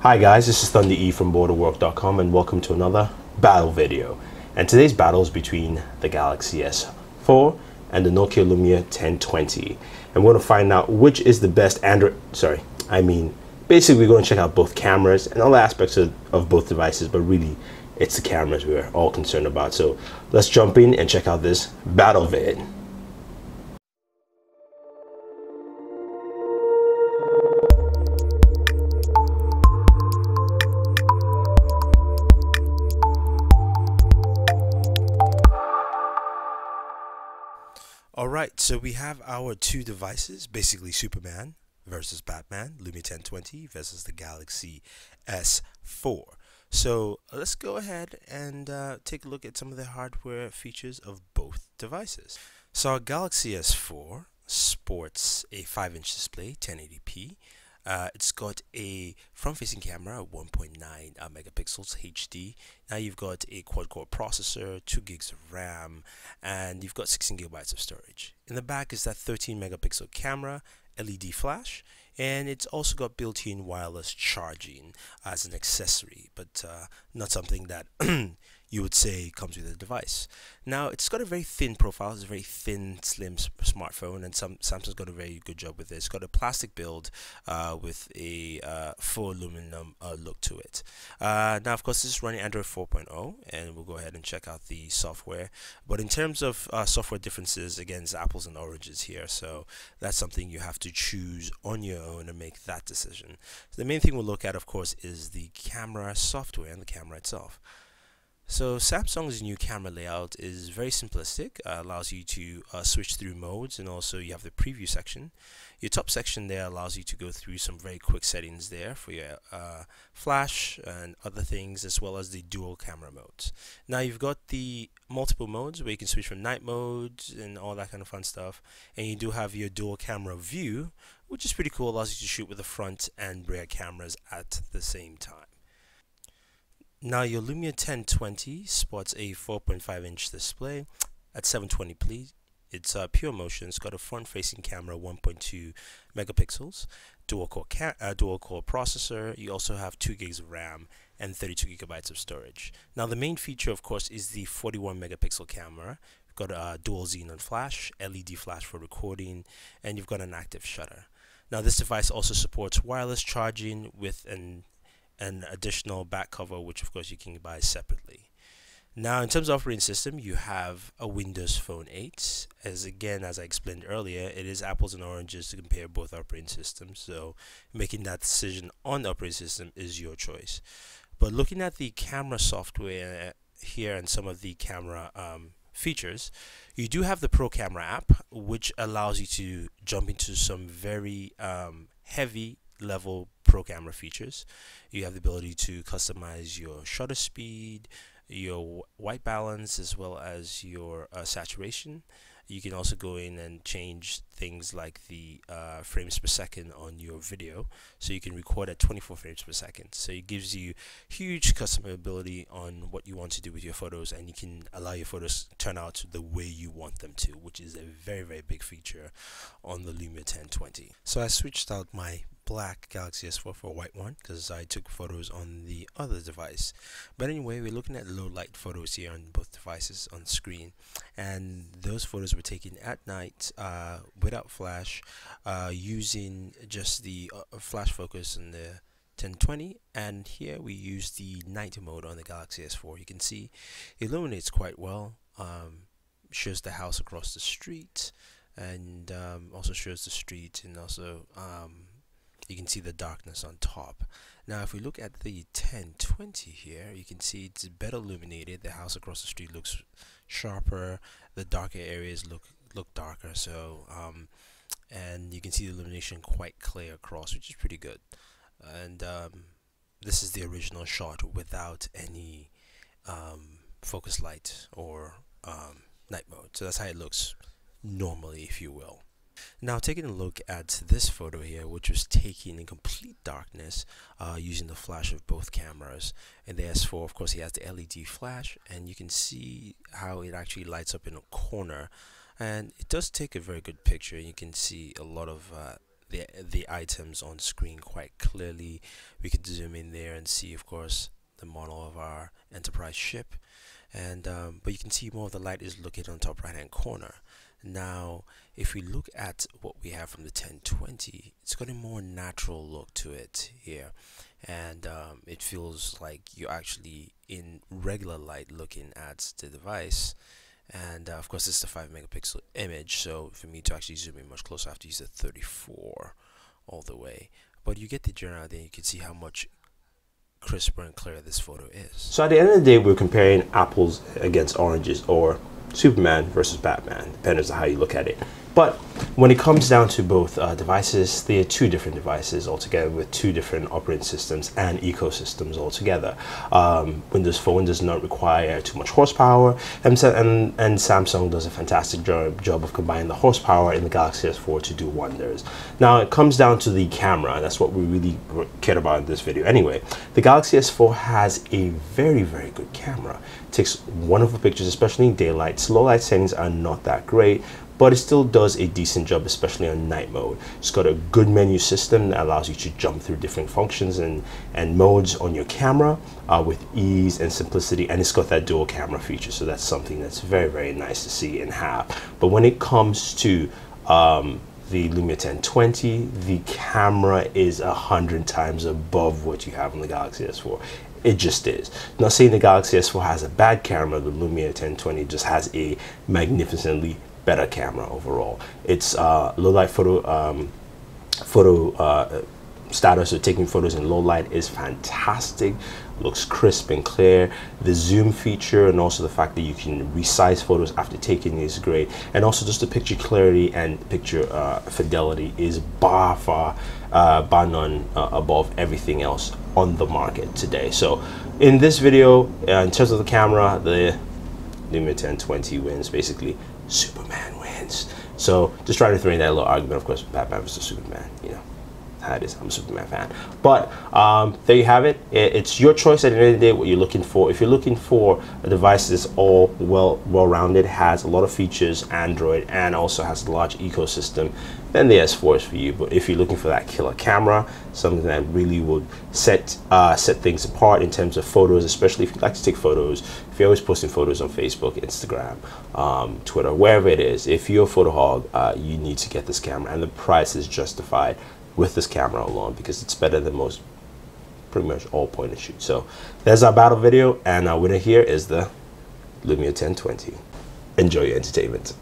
Hi guys, this is Thunder E from Booredatwork.com and welcome to another battle video. And today's battle is between the Galaxy S4 and the Nokia Lumia 1020. And we're going to find out which is the best basically we're going to check out both cameras and all aspects of both devices, but really it's the cameras we're all concerned about. So let's jump in and check out this battle vid. Alright, so we have our two devices, basically Superman versus Batman, Lumia 1020 versus the Galaxy S4. So let's go ahead and take a look at some of the hardware features of both devices. So our Galaxy S4 sports a 5-inch display, 1080p. It's got a front-facing camera, 1.9 megapixels HD. Now you've got a quad-core processor, 2 gigs of RAM, and you've got 16 gigabytes of storage. In the back is that 13 megapixel camera, LED flash, and it's also got built-in wireless charging as an accessory, but not something that you would say comes with the device. Now it's got a very thin profile. It's a very thin, slim smartphone, and Samsung's got a very good job with this. It's got a plastic build with a full aluminum look to it. Now, of course, this is running Android 4.0, and we'll go ahead and check out the software. But in terms of software differences, again, it's apples and oranges here, so that's something you have to choose on your own and make that decision. So the main thing we'll look at, of course, is the camera software and the camera itself. So Samsung's new camera layout is very simplistic, allows you to switch through modes, and also you have the preview section. Your top section there allows you to go through some very quick settings there for your flash and other things, as well as the dual camera modes. Now you've got the multiple modes where you can switch from night mode and all that kind of fun stuff, and you do have your dual camera view, which is pretty cool, allows you to shoot with the front and rear cameras at the same time. Now your Lumia 1020 sports a 4.5-inch display at 720p. It's pure motion. It's got a front-facing camera, 1.2 megapixels, dual-core processor. You also have 2 gigs of RAM and 32 gigabytes of storage. Now the main feature, of course, is the 41 megapixel camera. You've got a dual xenon flash, LED flash for recording, and you've got an active shutter. Now this device also supports wireless charging with an additional back cover, which of course you can buy separately. Now in terms of operating system, you have a Windows Phone 8. As I explained earlier, it is apples and oranges to compare both operating systems, so making that decision on the operating system is your choice. But looking at the camera software here and some of the camera features, you do have the Pro Camera app, which allows you to jump into some very heavy level pro camera features. You have the ability to customize your shutter speed, your white balance, as well as your saturation. You can also go in and change things like the frames per second on your video, so you can record at 24 frames per second. So it gives you huge customizability on what you want to do with your photos, and you can allow your photos to turn out the way you want them to, which is a very, very big feature on the Lumia 1020. So I switched out my black Galaxy S4 for a white one because I took photos on the other device. But anyway, we're looking at low light photos here on both devices on screen, and those photos were taken at night without flash, using just the flash focus in the 1020, and here we use the night mode on the Galaxy S4. You can see it illuminates quite well, shows the house across the street, and also shows the street, and also you can see the darkness on top. Now if we look at the 1020 here, you can see it's better illuminated. The house across the street looks sharper, the darker areas look darker, so and you can see the illumination quite clear across, which is pretty good. And this is the original shot without any focus light or night mode, so that's how it looks normally, if you will. Now taking a look at this photo here, which was taken in complete darkness using the flash of both cameras, and the S4, of course, he has the LED flash, and you can see how it actually lights up in a corner, and it does take a very good picture. You can see a lot of the items on screen quite clearly. We can zoom in there and see, of course, the model of our Enterprise ship, and but you can see more of the light is located on top right hand corner. Now, if we look at what we have from the 1020, it's got a more natural look to it here, and it feels like you're actually in regular light looking at the device. And of course, it's the 5 megapixel image, so for me to actually zoom in much closer, I have to use the 34 all the way. But you get the general idea. You can see how much crisper and clearer this photo is. So at the end of the day, we're comparing apples against oranges, or Superman versus Batman, depends on how you look at it. But when it comes down to both devices, they are two different devices altogether with two different operating systems and ecosystems altogether. Windows Phone does not require too much horsepower, and Samsung does a fantastic job of combining the horsepower in the Galaxy S4 to do wonders. Now it comes down to the camera, and that's what we really cared about in this video anyway. The Galaxy S4 has a very, very good camera. It takes wonderful pictures, especially in daylight. Low light settings are not that great, but it still does a decent job, especially on night mode. It's got a good menu system that allows you to jump through different functions and modes on your camera with ease and simplicity, and it's got that dual camera feature, so that's something that's very, very nice to see and have. But when it comes to the Lumia 1020, the camera is 100 times above what you have on the Galaxy S4. It just is. Not saying the Galaxy S4 has a bad camera, the Lumia 1020 just has a magnificently better camera overall. It's low light photo status, so taking photos in low light is fantastic. Looks crisp and clear. The zoom feature and also the fact that you can resize photos after taking is great, and also just the picture clarity and picture fidelity is bar none above everything else on the market today. So in this video, in terms of the camera, the Lumia 1020 wins. Basically, Superman wins. So just trying to throw in that little argument. Of course, Batman versus Superman, you know how it is. I'm a Superman fan. But there you have it. It's your choice at the end of the day what you're looking for. If you're looking for a device that's all well-rounded, has a lot of features, Android, and also has a large ecosystem, then the S4 is for you. But if you're looking for that killer camera, something that really would set things apart in terms of photos, especially if you like to take photos, if you're always posting photos on Facebook, Instagram, Twitter, wherever it is, if you're a photo hog, you need to get this camera, and the price is justified with this camera alone because it's better than most, pretty much all point and shoot. So there's our battle video, and our winner here is the Lumia 1020. Enjoy your entertainment.